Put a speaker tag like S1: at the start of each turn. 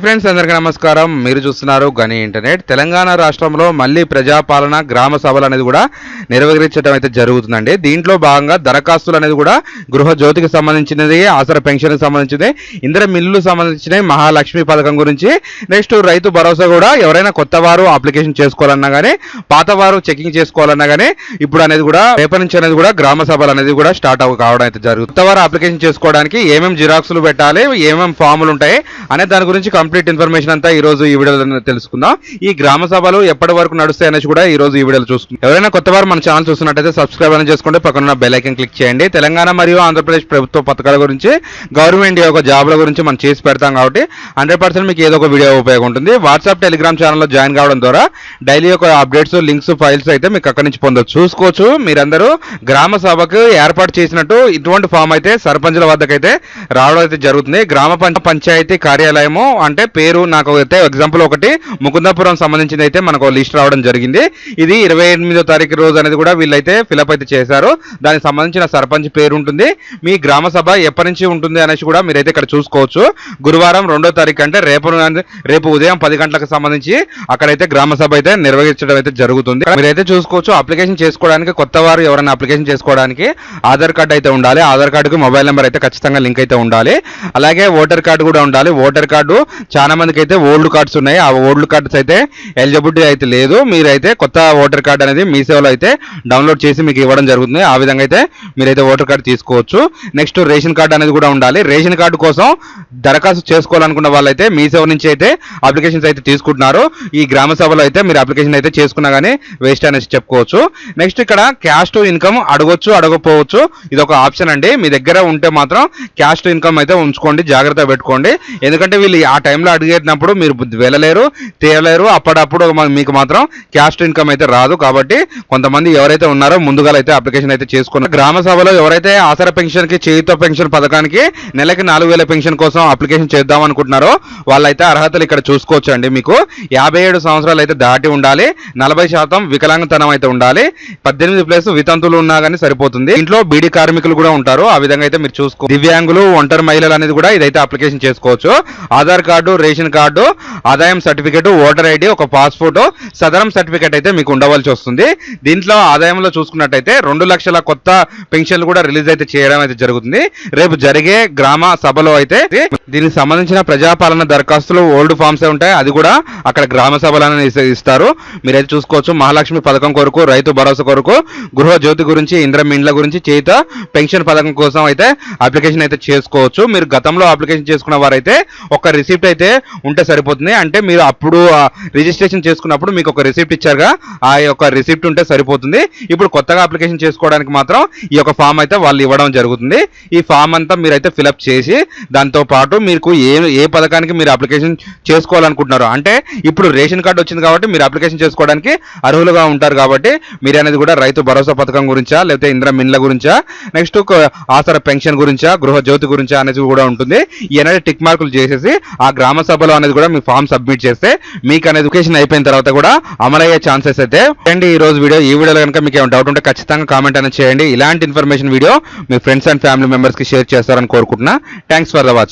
S1: Friends, అందరికీ నమస్కారం. మీరు చూస్తున్నారు గని ఇంటర్నెట్. తెలంగాణ రాష్ట్రంలో మళ్ళీ ప్రజాపాలన గ్రామ సభలు అనేది కూడా నిర్వహించడం అయితే జరుగుతుందండి. దీంట్లో భాగంగా దరఖాస్తులు అనేది కూడా గృహజ్యోతికి సంబంధించినది, ఆసరా పెన్షన్కి సంబంధించింది, ఇందిర మిల్లు సంబంధించిన మహాలక్ష్మి పథకం గురించి, నెక్స్ట్ రైతు భరోసా కూడా ఎవరైనా కొత్త వారు అప్లికేషన్ చేసుకోవాలన్నా కానీ, పాత వారు చెకింగ్ చేసుకోవాలన్నా కానీ ఇప్పుడు అనేది కూడా రేపటి నుంచి అనేది కూడా గ్రామ సభలు అనేది కూడా స్టార్ట్ కావడం అయితే జరుగుతుంది. కొత్త వారు అప్లికేషన్ చేసుకోవడానికి ఏమేమి జిరాక్స్లు పెట్టాలి, ఏమేమి ఫాములు ఉంటాయి అనే దాని గురించి కంప్లీట్ ఇన్ఫర్మేషన్ అంతా ఈ రోజు ఈ వీడియోలో తెలుసుకుందాం. ఈ గ్రామ సభలు ఎప్పటి వరకు నడుస్తాయి అనేసి కూడా ఈ రోజు ఈ వీడియోలో చూసుకుందాం. ఎవరైనా కొత్త వారు మన ఛానల్ చూస్తున్నట్టయితే సబ్స్క్రైబ్ అని చేసుకుంటే పక్కన బెల్ ఐకాన్ క్లిక్ చేయండి. తెలంగాణ మరియు ఆంధ్రప్రదేశ్ ప్రభుత్వ పథకాల గురించి, గవర్నమెంట్ యొక్క జాబ్ల గురించి మనం చేసి పెడతాం కాబట్టి 100% మీకు ఏదో ఒక వీడియో ఉపయోగం ఉంటుంది. వాట్సాప్, టెలిగ్రామ్ ఛానల్లో జాయిన్ కావడం ద్వారా డైలీ ఒక అప్డేట్స్, లింక్స్, ఫైల్స్ అయితే మీకు అక్కడి నుంచి పొందొచ్చు. చూసుకోవచ్చు. మీరందరూ గ్రామ సభకు ఏర్పాటు చేసినట్టు ఇటువంటి ఫామ్ అయితే సర్పంచుల వద్దకైతే రావడం అయితే జరుగుతుంది. గ్రామ పంచాయతీ కార్యాలయము అంటే పేరు నాకు అయితే ఎగ్జాంపుల్ ఒకటి ముకుందాపురం సంబంధించింది అయితే మనకు లిస్ట్ రావడం జరిగింది. ఇది 28వ తారీఖు రోజు అనేది కూడా వీళ్ళైతే ఫిలప్ అయితే చేశారు. దానికి సంబంధించిన సర్పంచ్ పేరు ఉంటుంది. మీ గ్రామ సభ ఎప్పటి నుంచి ఉంటుంది అనేసి కూడా మీరైతే ఇక్కడ చూసుకోవచ్చు. గురువారం 2వ తారీఖు అంటే రేపు ఉదయం 10 గంటలకు సంబంధించి అక్కడైతే గ్రామ సభ అయితే నిర్వహించడం అయితే జరుగుతుంది. మీరైతే చూసుకోవచ్చు. అప్లికేషన్ చేసుకోవడానికి కొత్త వారు ఎవరైనా అప్లికేషన్ చేసుకోవడానికి ఆధార్ కార్డు అయితే ఉండాలి. ఆధార్ కార్డుకి మొబైల్ నెంబర్ అయితే ఖచ్చితంగా లింక్ అయితే ఉండాలి. అలాగే ఓటర్ కార్డు కూడా ఉండాలి. ఓటర్ కార్డు చాలా మందికి అయితే ఓల్డ్ కార్డ్స్ ఉన్నాయి. ఆ ఓల్డ్ కార్డ్స్ అయితే ఎలిజిబిలిటీ అయితే లేదు. మీరైతే కొత్త ఓటర్ కార్డు అనేది మీ సేవలో అయితే డౌన్లోడ్ చేసి మీకు ఇవ్వడం జరుగుతుంది. ఆ విధంగా అయితే మీరైతే ఓటర్ కార్డు తీసుకోవచ్చు. నెక్స్ట్ రేషన్ కార్డు అనేది కూడా ఉండాలి. రేషన్ కార్డు కోసం దరఖాస్తు చేసుకోవాలనుకున్న వాళ్ళైతే మీ సేవ నుంచి అయితే అప్లికేషన్స్ అయితే తీసుకుంటున్నారు. ఈ గ్రామ సభలో అయితే మీరు అప్లికేషన్ అయితే చేసుకున్నా కానీ వేస్ట్ అనేసి చెప్పుకోవచ్చు. నెక్స్ట్ ఇక్కడ క్యాష్ టు ఇన్కమ్ అడగొచ్చు, అడగకపోవచ్చు. ఇది ఒక ఆప్షన్ అండి. మీ దగ్గర ఉంటే మాత్రం క్యాష్ టు ఇన్కమ్ అయితే ఉంచుకోండి, జాగ్రత్తగా పెట్టుకోండి. ఎందుకంటే వీళ్ళు ఆ టైంలో అడిగేటప్పుడు మీరు వెళ్ళలేరు, తేయలేరు. అప్పుడప్పుడు మీకు మాత్రం క్యాష్ టు ఇన్కమ్ అయితే రాదు. కాబట్టి కొంతమంది ఎవరైతే ఉన్నారో ముందుగా అయితే అప్లికేషన్ అయితే చేసుకున్నారు. గ్రామ సభలో ఎవరైతే ఆసరా పెన్షన్ కి, చేయుత పెన్షన్ పథకానికి నెలకి 4,000 పెన్షన్ కోసం అప్లికేషన్ చేద్దాం అనుకుంటున్నారో వాళ్ళైతే అర్హతలు ఇక్కడ చూసుకోవచ్చు అండి. మీకు 57 సంవత్సరాలు అయితే దాటి ఉండాలి. 40% వికలాంగతనం అయితే ఉండాలి. 18+ వితంతులు ఉన్నా కానీ సరిపోతుంది. ఇంట్లో బీడీ కార్మికులు కూడా ఉంటారు. ఆ విధంగా అయితే మీరు చూసుకో. దివ్యాంగులు, ఒంటరి మహిళలు అనేది కూడా ఇదైతే అప్లికేషన్ చేసుకోవచ్చు. ఆధార్ కార్డు, రేషన్ కార్డు, ఆదాయం సర్టిఫికేట్, ఓటర్ ఐడి, ఒక పాస్పోర్ట్, సదరం సర్టిఫికేట్ అయితే మీకు ఉండవలసి వస్తుంది. దీంట్లో ఆదాయంలో చూసుకున్నట్టయితే 2 లక్షల కొత్త పెన్షన్లు కూడా రిలీజ్ అయితే చేయడం అయితే జరుగుతుంది. రేపు జరిగే గ్రామ సభలో అయితే దీనికి సంబంధించిన ప్రజాపాలన దరఖాస్తులు ఓల్డ్ ఫామ్స్ ఉంటాయి. అది కూడా అక్కడ గ్రామ సభలను ఇస్తారు. మీరైతే చూసుకోవచ్చు. మహాలక్ష్మి పథకం కొరకు, రైతు భరోసా కొరకు, గృహ జ్యోతి గురించి, ఇంద్ర మిండ్ల గురించి, చేత పెన్షన్ పథకం కోసం అయితే అప్లికేషన్ అయితే చేసుకోవచ్చు. మీరు గతంలో అప్లికేషన్ చేసుకున్న వారైతే ఒక రిసిప్ట్ అయితే ఉంటే సరిపోతుంది. అంటే మీరు అప్పుడు రిజిస్ట్రేషన్ చేసుకున్నప్పుడు మీకు ఒక రిసిప్ట్ ఇచ్చారుగా, ఆ యొక్క రిసిప్ట్ ఉంటే సరిపోతుంది. ఇప్పుడు కొత్తగా అప్లికేషన్ చేసుకోవడానికి మాత్రం ఈ యొక్క ఫామ్ అయితే వాళ్ళు ఇవ్వడం జరుగుతుంది. ఈ ఫామ్ అంతా మీరైతే ఫిలప్ చేసి దాంతో పాటు మీకు ఏ పథకానికి మీరు అప్లికేషన్ చేసుకోవాలనుకుంటున్నారు, అంటే ఇప్పుడు రేషన్ కార్డు వచ్చింది కాబట్టి మీరు అప్లికేషన్ చేసుకోవడానికి అర్హులుగా ఉంటారు. కాబట్టి మీరు అనేది కూడా రైతు భరోసా పథకం గురించా, లేకపోతే ఇంద్ర మిన్ల గురించా, నెక్స్ట్ ఆసరా పెన్షన్ గురించా, గృహ జ్యోతి గురించా అనేది కూడా ఉంటుంది. ఈ అనేది టిక్ మార్కులు చేసేసి ఆ గ్రామ సభలో అనేది కూడా మీ ఫామ్ సబ్మిట్ చేస్తే మీకు అనేది ఎడ్యుకేషన్ అయిపోయిన తర్వాత కూడా అమలయ్యే ఛాన్సెస్ అయితే అండి. ఈ రోజు ఈ వీడియోలో కనుక మీకు ఏమైనా డౌట్ ఉంటే ఖచ్చితంగా కామెంట్ అనేది చేయండి. ఇలాంటి information video me friends and family members కి షేర్ చేస్తారని కోరుకుంటున్నా. Thanks for the watch.